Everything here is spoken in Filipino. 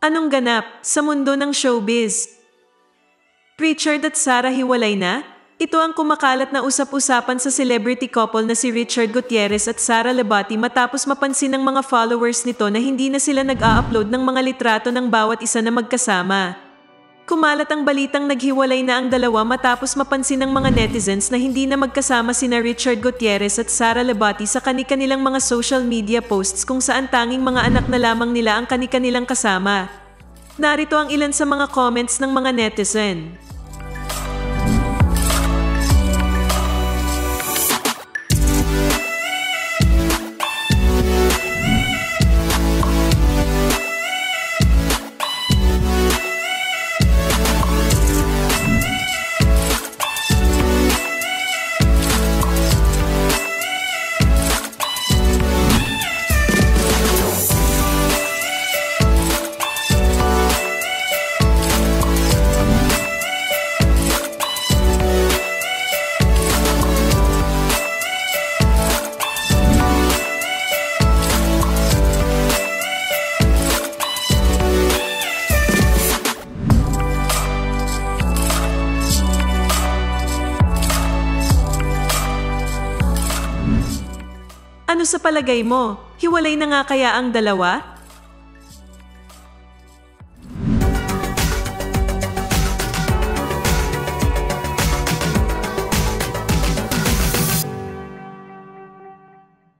Anong ganap sa mundo ng showbiz? Richard at Sarah hiwalay na? Ito ang kumakalat na usap-usapan sa celebrity couple na si Richard Gutierrez at Sara Labati matapos mapansin ng mga followers nito na hindi na sila nag-a-upload ng mga litrato ng bawat isa na magkasama. Kumalat ang balitang naghiwalay na ang dalawa matapos mapansin ng mga netizens na hindi na magkasama sina Richard Gutierrez at Sara Labati sa kani-kanilang mga social media posts kung saan tanging mga anak na lamang nila ang kani-kanilang kasama. Narito ang ilan sa mga comments ng mga netizen. Ano sa palagay mo? Hiwalay na nga kaya ang dalawa?